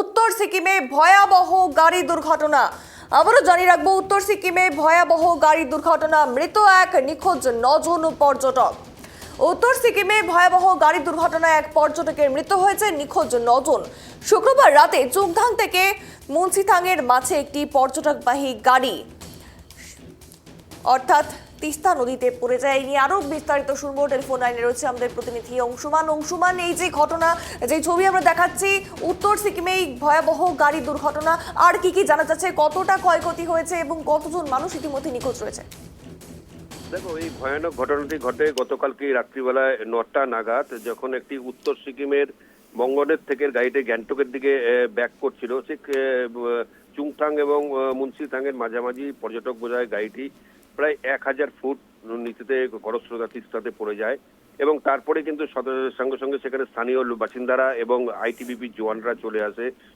উত্তর সিকিমে ভয়াবহ গাড়ি দুর্ঘটনা। আবারও জানিয়ে রাখবো, উত্তর সিকিমে ভয়াবহ গাড়ি দুর্ঘটনা, মৃত এক, নিখোঁজ 9 জন পর্যটক। উত্তর সিকিমে ভয়াবহ গাড়ি দুর্ঘটনায় এক পর্যটকের মৃত্যু হয়েছে, নিখোঁজ 9 জন। শুক্রবার রাতে চুংথাং থেকে মুন্সিথাংয়ের মাঝে একটি পর্যটকবাহী গাড়ি অর্থাৎ তিস্তা নদীতে পড়ে যায়। এই নিয়ে আরো বিস্তারিত শুনবো। টেলিফোন লাইনে রয়েছে আমাদের প্রতিনিধি অংশুমান। এই যে ঘটনা, যে ছবি আমরা দেখাচ্ছি, উত্তর সিকিমে এই ভয়াবহ গাড়ি দুর্ঘটনা, আর কি জানা যাচ্ছে, কতটা ক্ষয়ক্ষতি হয়েছে এবং কতজন মানুষ ইতিমধ্যে নিখোঁজ রয়েছে? দেখো, এই ভয়ানক ঘটনাটি ঘটে গতকালকে রাত্রিবেলায় 9টা নাগাদ, যখন একটি উত্তর সিকিমের মঙ্গনের থেকে গাড়িটি গ্যাংটকের দিকে ব্যাক করছিল। ঠিক চুংথাং এবং মুন্সিথাং এর মাঝামাঝি পর্যটক বোঝায় গাড়িটি প্রায় 1000 ফুট নিচেতে খরস্রোতা তিস্তাতে পড়ে যায় এবং তারপরে কিন্তু সঙ্গে সঙ্গে সেখানে স্থানীয় বাসিন্দারা এবং আইটিবিপি জওয়ানরা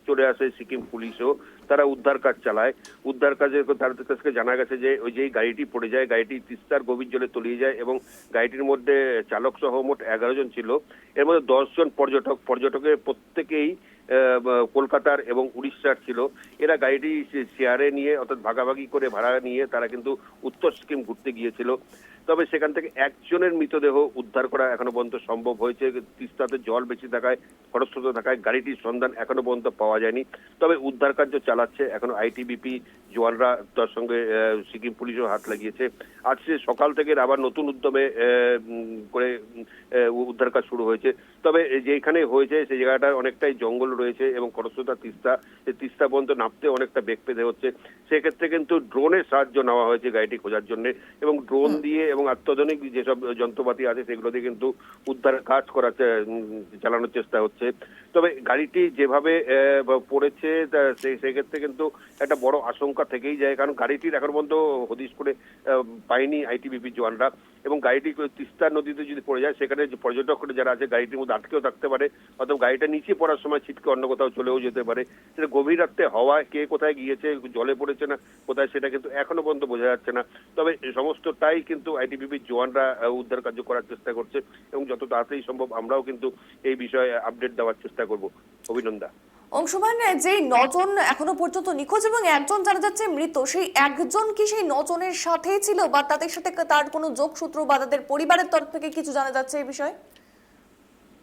চলে আসে সিকিম পুলিশও। তারা উদ্ধার কাজ চালায়। উদ্ধার কাজে তাদের কাছ থেকে জানা গেছে যে ওই যেই গাড়িটি পড়ে যায়, গাড়িটি তিস্তার গভীর জলে তলিয়ে যায় এবং গাড়িটির মধ্যে চালক সহ মোট 11 জন ছিল। এর মধ্যে 10 জন পর্যটকের প্রত্যেকেই কলকাতার এবং উড়িষ্যার ছিল। এরা গাড়িটি শেয়ারে নিয়ে, অর্থাৎ ভাগাভাগি করে ভাড়া নিয়ে তারা কিন্তু উত্তর সিকিম ঘুরতে গিয়েছিল। তবে সেখান থেকে একজনের মৃতদেহ উদ্ধার করা এখনো পর্যন্ত সম্ভব হয়েছে। তিস্তাতে জল বেশি থাকায়, খরস্রোতা থাকায় গাড়িটির সন্ধান এখনো পর্যন্ত পাওয়া যায়নি। তবে উদ্ধার কার্য চালাচ্ছে এখনো আইটিবিপি জওয়ানরা, তার সঙ্গে সিকিম পুলিশও হাত লাগিয়েছে। আজকে সকাল থেকে আবার নতুন উদ্যমে করে উদ্ধার কাজ শুরু হয়েছে। তবে যেখানে হয়েছে সেই জায়গাটা অনেকটাই জঙ্গল রয়েছে এবং খরস্রোতা তিস্তা পর্যন্ত নামতে অনেকটা বেগ পেতে হচ্ছে। সেক্ষেত্রে কিন্তু ড্রোনের সাহায্য নেওয়া হয়েছে গাড়িটি খোঁজার জন্য এবং ড্রোন দিয়ে এবং অত্যাধুনিক যেসব যন্ত্রপাতি আছে সেগুলো দিয়ে কিন্তু উদ্ধার কাজ চালানোর চেষ্টা হচ্ছে। তবে গাড়িটি যেভাবে পড়েছে সেক্ষেত্রে কিন্তু একটা বড় আশঙ্কা থেকেই যায়, কারণ গাড়িটির এখন পর্যন্ত হদিশ করে পায়নি আইটিবিপি জওয়ানরা। এবং গাড়িটি তিস্তা নদীতে যদি পড়ে যায়, সেখানে পর্যটক যারা আছে গাড়িটির মধ্যে আটকেও থাকতে পারে, অথবা গাড়িটা নিচে পড়ার সময় ছিটকে অন্য কোথাও চলেও যেতে পারে। সেটা গভীর রাত্রে হওয়ায় কে কোথায় গিয়েছে, জলে পড়েছে না কোথায়, সেটা কিন্তু এখনো পর্যন্ত বোঝা যাচ্ছে না। তবে সমস্তটাই কিন্তু আইটিবিপি জওয়ানরা উদ্ধার কার্য করার চেষ্টা করছে এবং যত তাড়াতাড়ি সম্ভব আমরাও কিন্তু এই বিষয়ে আপডেট দেওয়ার চেষ্টা করব। অভিনন্দা। অংশুমান, যে 9 জন এখনো পর্যন্ত নিখোঁজ এবং একজন জানা যাচ্ছে মৃত, সেই একজন কি সেই 9 জনের সাথেই ছিল বা তাদের সাথে তার কোনো যোগসূত্র বা তাদের পরিবারের তরফ থেকে কিছু জানা যাচ্ছে এই বিষয়ে?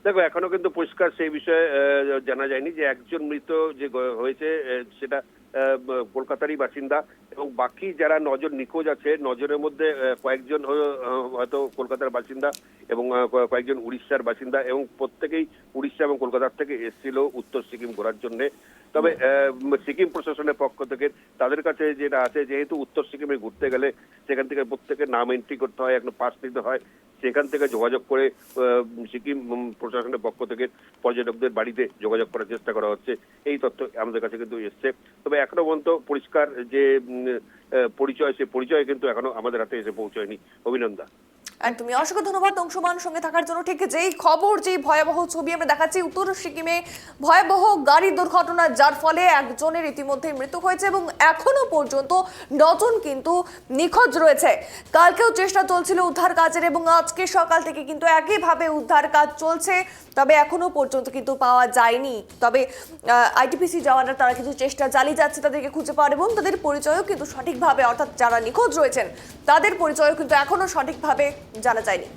দেখো, এখনো কিন্তু পরিষ্কার সেই বিষয়ে জানা যায়নি। যে একজন মৃত যে হয়েছে সেটা কলকাতারই বাসিন্দা এবং বাকি যারা 9 জন নিখোঁজ আছে, 9 জনের মধ্যে কয়েকজন হয়তো কলকাতার বাসিন্দা এবং কয়েকজন উড়িষ্যার বাসিন্দা এবং প্রত্যেকেই উড়িষ্যা এবং কলকাতার থেকে এসেছিল উত্তর সিকিম ঘোরার জন্য। তবে সিকিম প্রশাসনের পক্ষ থেকে তাদের কাছে যেটা আছে, যেহেতু উত্তর সিকিমে ঘুরতে গেলে সেখান থেকে প্রত্যেকের নাম এন্ট্রি করতে হয়, একটা পাস নিতে হয়, সেখান থেকে যোগাযোগ করে সিকিম প্রশাসনের পক্ষ থেকে পর্যটকদের বাড়িতে যোগাযোগ করার চেষ্টা করা হচ্ছে। এই তথ্য আমাদের কাছে কিন্তু এসছে। তবে এখনো পর্যন্ত পরিষ্কার যে পরিচয়, সে পরিচয় কিন্তু এখনো আমাদের হাতে এসে পৌঁছয়নি। অভিনন্দন। তুমি অসংখ্য ধন্যবাদ অংশুমান সঙ্গে থাকার জন্য। ঠিক যেই খবর, যেই ভয়াবহ ছবি আমরা দেখাচ্ছি, উত্তর সিকিমে ভয়াবহ গাড়ি দুর্ঘটনা, যার ফলে একজনের ইতিমধ্যে মৃত্যু হয়েছে এবং এখনো পর্যন্ত 9 জন কিন্তু নিখোঁজ রয়েছে। কালকেও চেষ্টা চলছিল উদ্ধার কাজের এবং আজকে সকাল থেকে কিন্তু একইভাবে উদ্ধার কাজ চলছে, তবে এখনো পর্যন্ত কিন্তু পাওয়া যায়নি। তবে আইটিপিসি জওয়ানরা তারা কিন্তু চেষ্টা চালিয়ে যাচ্ছে তাদেরকে খুঁজে পাওয়ার এবং তাদের পরিচয়ও কিন্তু সঠিকভাবে, অর্থাৎ যারা নিখোঁজ রয়েছেন তাদের পরিচয়ও কিন্তু এখনো সঠিকভাবে জানা যায়নি।